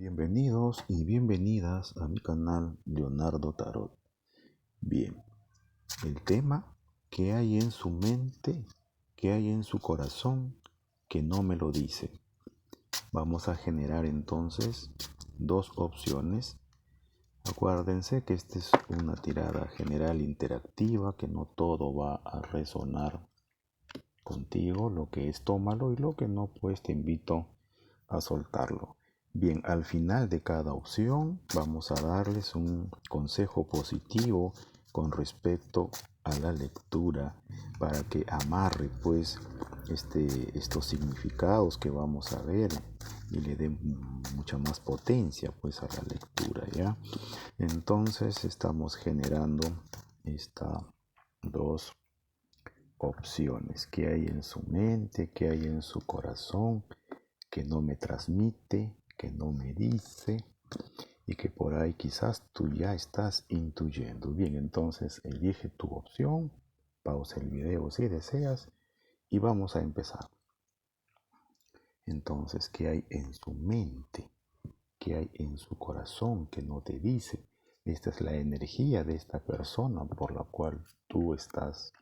Bienvenidos y bienvenidas a mi canal Leonardo Tarot. Bien, el tema: ¿qué hay en su mente, qué hay en su corazón que no me lo dice? Vamos a generar entonces dos opciones. Acuérdense que esta es una tirada general interactiva, que no todo va a resonar contigo. Lo que es, tómalo, y lo que no, pues te invito a soltarlo. Bien, al final de cada opción vamos a darles un consejo positivo con respecto a la lectura, para que amarre pues estos significados que vamos a ver y le dé mucha más potencia pues a la lectura, ¿ya? Entonces estamos generando estas dos opciones: qué hay en su mente, qué hay en su corazón que no me transmite, que no me dice, y que por ahí quizás tú ya estás intuyendo. Bien, entonces elige tu opción, pausa el video si deseas y vamos a empezar. Entonces, ¿qué hay en su mente? ¿Qué hay en su corazón que no te dice? Esta es la energía de esta persona por la cual tú estás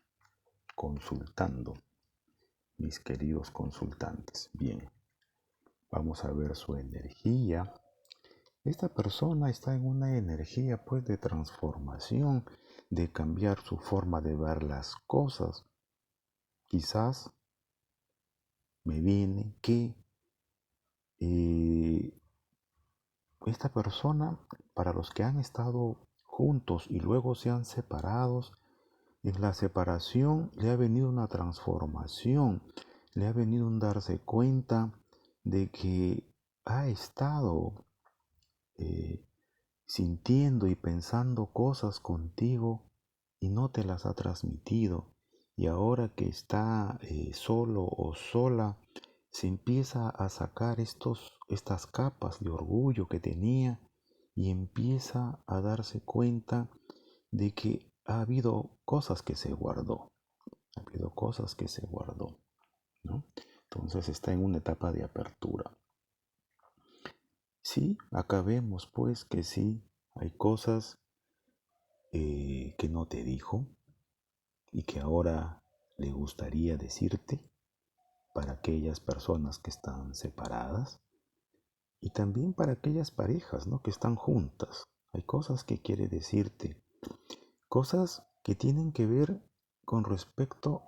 consultando, mis queridos consultantes. Bien, vamos a ver su energía. Esta persona está en una energía pues de transformación, de cambiar su forma de ver las cosas. Quizás me viene que eh, esta persona, para los que han estado juntos y luego se han separado, en la separación le ha venido una transformación, le ha venido un darse cuenta de que ha estado eh, sintiendo y pensando cosas contigo y no te las ha transmitido. Y ahora que está solo o sola, se empieza a sacar estas capas de orgullo que tenía, y empieza a darse cuenta de que ha habido cosas que se guardó, ha habido cosas que se guardó, ¿no? Entonces está en una etapa de apertura. Sí, acá vemos pues que sí, hay cosas que no te dijo y que ahora le gustaría decirte, para aquellas personas que están separadas y también para aquellas parejas, ¿no?, que están juntas. Hay cosas que quiere decirte, cosas que tienen que ver con respecto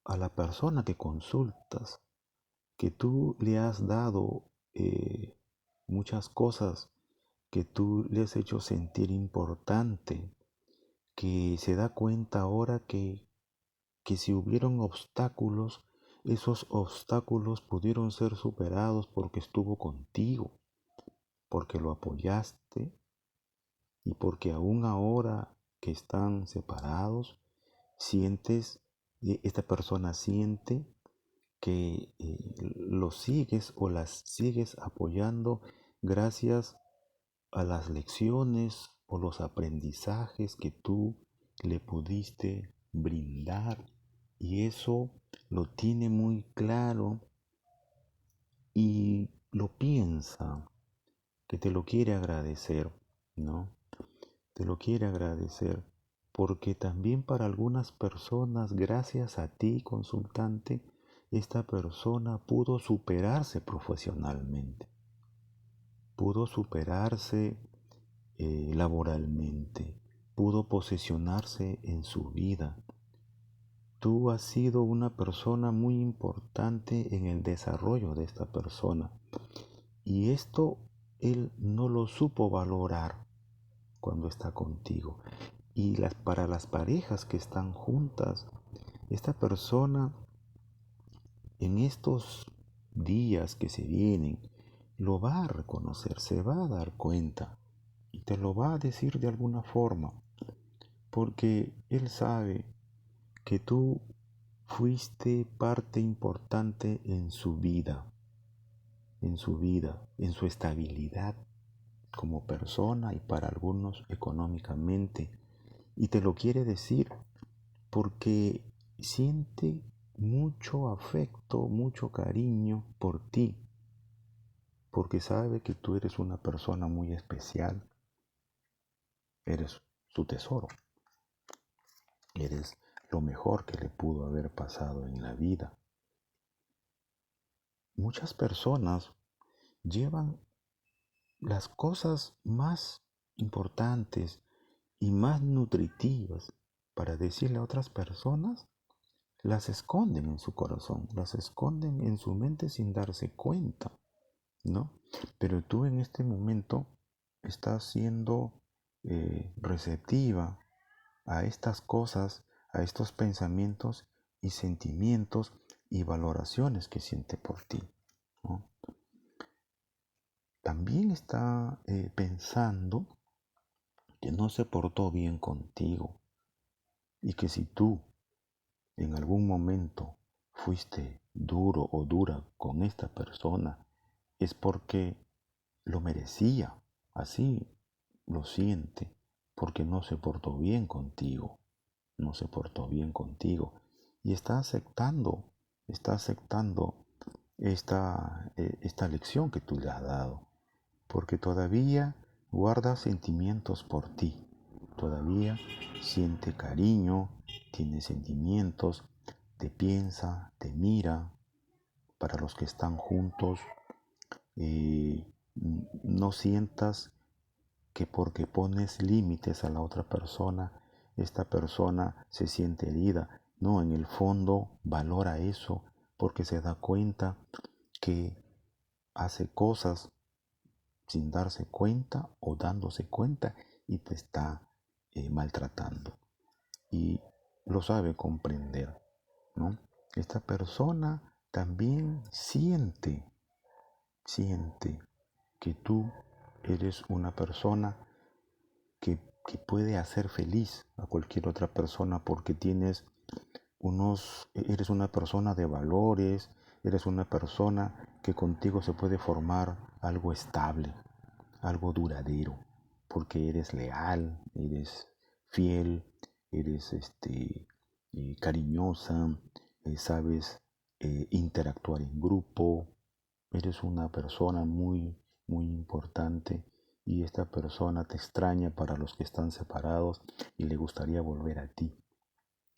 a la persona que consultas, que tú le has dado muchas cosas, que tú le has hecho sentir importante, que se da cuenta ahora que si hubieron obstáculos, esos obstáculos pudieron ser superados porque estuvo contigo, porque lo apoyaste, y porque aún ahora que están separados, esta persona siente que lo sigues o las sigues apoyando gracias a las lecciones o los aprendizajes que tú le pudiste brindar, y eso lo tiene muy claro y lo piensa, que te lo quiere agradecer, ¿no? Te lo quiere agradecer porque también para algunas personas, gracias a ti, consultante, esta persona pudo superarse profesionalmente, pudo superarse laboralmente, pudo posesionarse en su vida. Tú has sido una persona muy importante en el desarrollo de esta persona, y esto él no lo supo valorar cuando está contigo. Y para las parejas que están juntas, esta persona en estos días que se vienen lo va a reconocer, se va a dar cuenta y te lo va a decir de alguna forma, porque él sabe que tú fuiste parte importante en su vida, en su estabilidad como persona, y para algunos económicamente. Y te lo quiere decir porque siente mucho afecto, mucho cariño por ti, porque sabe que tú eres una persona muy especial, eres su tesoro, eres lo mejor que le pudo haber pasado en la vida. Muchas personas llevan las cosas más importantes y más nutritivas para decirle a otras personas, las esconden en su corazón, las esconden en su mente sin darse cuenta, ¿no? Pero tú en este momento estás siendo receptiva a estas cosas, a estos pensamientos y sentimientos y valoraciones que siente por ti, ¿no? También está pensando que no se portó bien contigo y que si tú en algún momento fuiste duro o dura con esta persona, es porque lo merecía, así lo siente, porque no se portó bien contigo, no se portó bien contigo y está aceptando esta lección que tú le has dado, porque todavía guarda sentimientos por ti, todavía siente cariño, tiene sentimientos, te piensa, te mira. Para los que están juntos, no sientas que porque pones límites a la otra persona, esta persona se siente herida. No, en el fondo valora eso porque se da cuenta que hace cosas sin darse cuenta o dándose cuenta y te está maltratando. Y lo sabe comprender, ¿no? Esta persona también siente que tú eres una persona que puede hacer feliz a cualquier otra persona porque eres una persona de valores, eres una persona que contigo se puede formar algo estable, algo duradero, porque eres leal, eres fiel, eres cariñosa, sabes interactuar en grupo, eres una persona muy importante y esta persona te extraña para los que están separados y le gustaría volver a ti,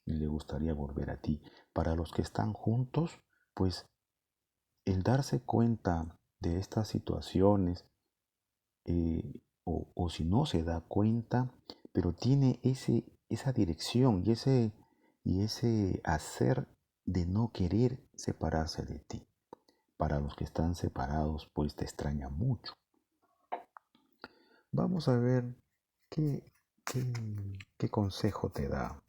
y le gustaría volver a ti. Para los que están juntos, pues el darse cuenta de estas situaciones, o si no se da cuenta, pero tiene esa dirección y ese hacer de no querer separarse de ti. Para los que están separados, pues te extraña mucho. Vamos a ver qué, qué, qué consejo te da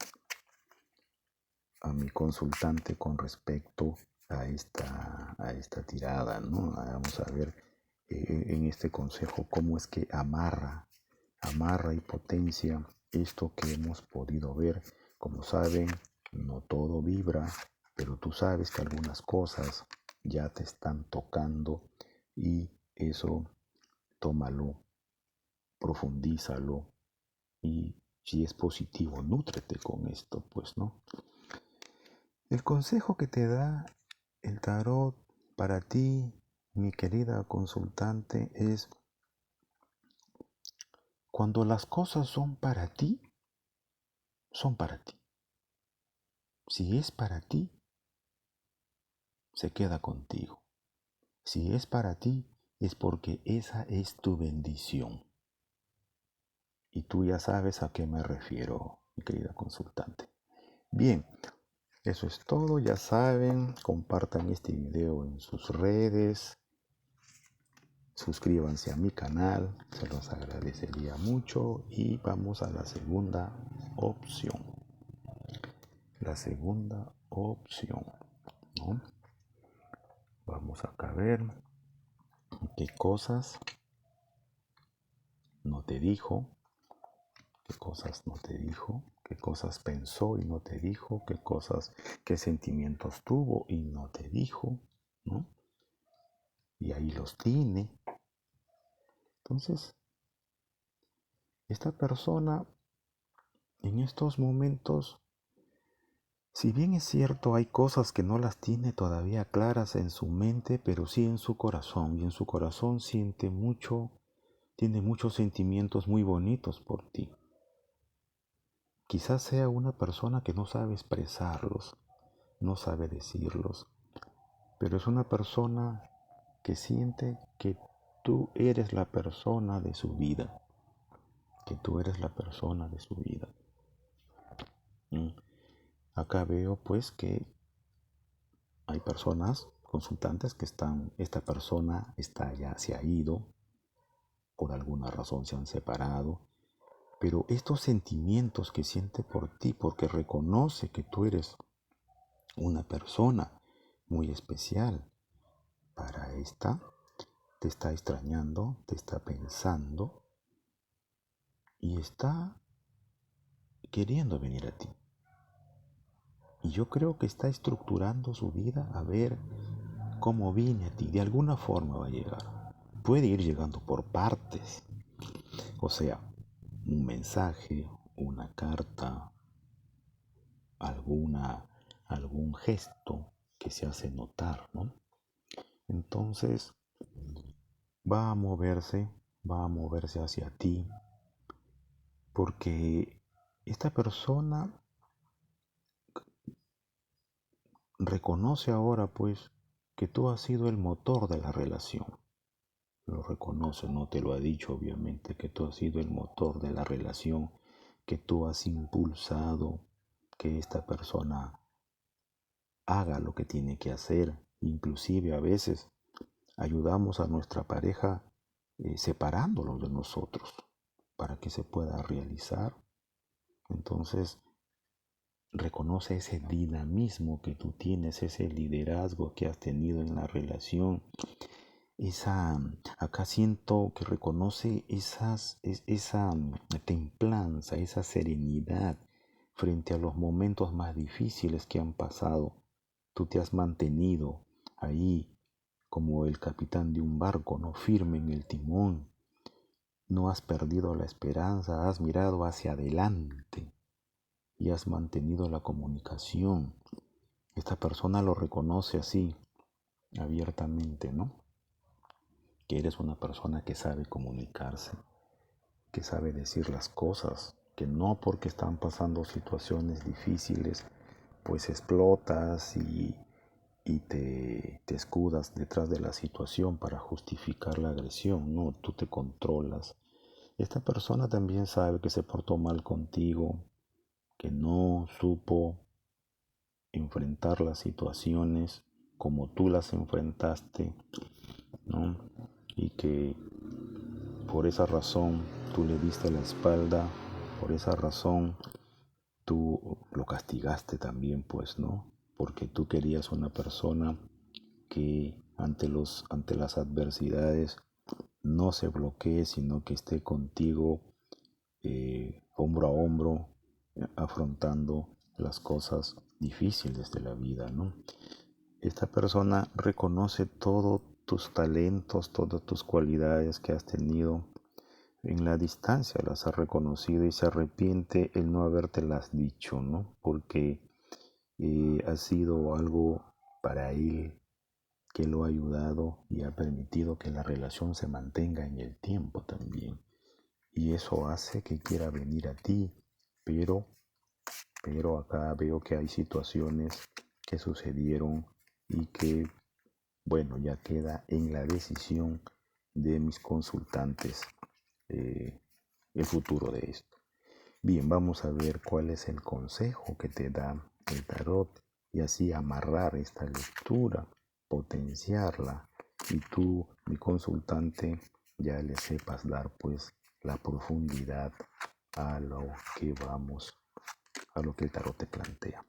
a mi consultante con respecto a esta tirada, ¿no? Vamos a ver en este consejo cómo es que amarra y potencia esto que hemos podido ver. Como saben, no todo vibra, pero tú sabes que algunas cosas ya te están tocando y eso tómalo, profundízalo y si es positivo, nútrete con esto, pues, ¿no? El consejo que te da el tarot para ti, mi querida consultante, es cuando las cosas son para ti, son para ti. Si es para ti, se queda contigo. Si es para ti, es porque esa es tu bendición. Y tú ya sabes a qué me refiero, mi querida consultante. Bien, eso es todo. Ya saben, compartan este video en sus redes. Suscríbanse a mi canal, se los agradecería mucho. Y vamos a la segunda opción. La segunda opción, ¿no? Vamos acá a ver qué cosas no te dijo, qué cosas no te dijo, qué cosas pensó y no te dijo, qué sentimientos tuvo y no te dijo, ¿no? Y ahí los tiene. Entonces, esta persona en estos momentos Si bien es cierto, hay cosas que no las tiene todavía claras en su mente, pero sí en su corazón. Y en su corazón siente mucho, tiene muchos sentimientos muy bonitos por ti. Quizás sea una persona que no sabe expresarlos, no sabe decirlos, pero es una persona que siente que tú eres la persona de su vida, que tú eres la persona de su vida. Mm. Acá veo pues que hay personas, consultantes, que esta persona está ya, se ha ido, por alguna razón se han separado, pero estos sentimientos que siente por ti, porque reconoce que tú eres una persona muy especial para esta, te está extrañando, te está pensando y está queriendo venir a ti. Y yo creo que está estructurando su vida a ver cómo viene a ti. De alguna forma va a llegar. Puede ir llegando por partes. O sea, un mensaje, una carta, algún gesto que se hace notar, ¿no? Entonces va a moverse, va a moverse hacia ti, porque esta persona reconoce ahora pues que tú has sido el motor de la relación. Lo reconoce, no te lo ha dicho obviamente, que tú has sido el motor de la relación, que tú has impulsado que esta persona haga lo que tiene que hacer. Inclusive a veces ayudamos a nuestra pareja separándolo de nosotros para que se pueda realizar. Entonces, reconoce ese dinamismo que tú tienes, ese liderazgo que has tenido en la relación. Acá siento que reconoce esa templanza, esa serenidad frente a los momentos más difíciles que han pasado. Tú te has mantenido ahí como el capitán de un barco, no firme en el timón. No has perdido la esperanza, has mirado hacia adelante y has mantenido la comunicación. Esta persona lo reconoce así, abiertamente, ¿no? Que eres una persona que sabe comunicarse, que sabe decir las cosas, que no porque están pasando situaciones difíciles, pues explotas y te escudas detrás de la situación para justificar la agresión. No, tú te controlas. Esta persona también sabe que se portó mal contigo, que no supo enfrentar las situaciones como tú las enfrentaste, ¿no? Y que por esa razón tú le diste la espalda, por esa razón tú lo castigaste también, pues, ¿no? Porque tú querías una persona que ante las adversidades no se bloquee, sino que esté contigo hombro a hombro, afrontando las cosas difíciles de la vida, ¿no? Esta persona reconoce todos tus talentos, todas tus cualidades que has tenido en la distancia, las ha reconocido y se arrepiente el no habértelas dicho, ¿no? Porque ha sido algo para él que lo ha ayudado y ha permitido que la relación se mantenga en el tiempo también. Y eso hace que quiera venir a ti, pero, pero acá veo que hay situaciones que sucedieron y que, bueno, ya queda en la decisión de mis consultantes eh, el futuro de esto. Bien, vamos a ver cuál es el consejo que te da el tarot y así amarrar esta lectura, potenciarla y tú, mi consultante, ya le sepas dar pues la profundidad a lo que vamos, a lo que el tarot te plantea.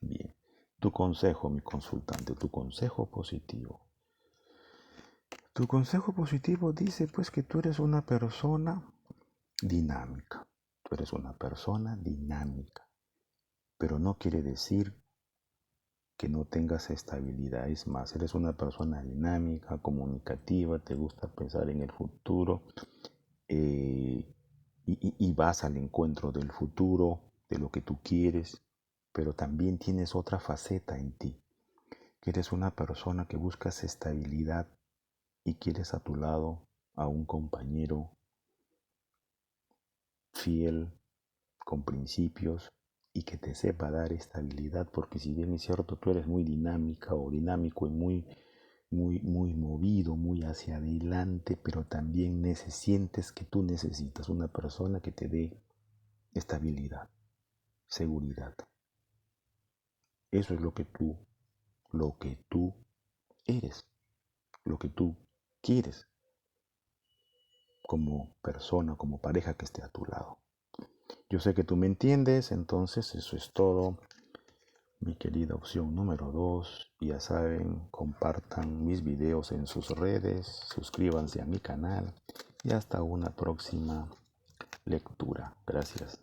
Bien, tu consejo, mi consultante, tu consejo positivo. Tu consejo positivo dice pues que tú eres una persona dinámica. Tú eres una persona dinámica, pero no quiere decir que no tengas estabilidad. Es más, eres una persona dinámica, comunicativa, te gusta pensar en el futuro eh, y vas al encuentro del futuro, de lo que tú quieres, pero también tienes otra faceta en ti, que eres una persona que buscas estabilidad y quieres a tu lado a un compañero fiel, con principios y que te sepa dar estabilidad, porque si bien es cierto, tú eres muy dinámica o dinámico y muy movido, muy hacia adelante, pero también sientes que tú necesitas una persona que te dé estabilidad, seguridad. Eso es lo que tú eres, lo que tú quieres como persona, como pareja que esté a tu lado. Yo sé que tú me entiendes, entonces eso es todo. Mi querida opción número 2, ya saben, compartan mis videos en sus redes, suscríbanse a mi canal y hasta una próxima lectura. Gracias.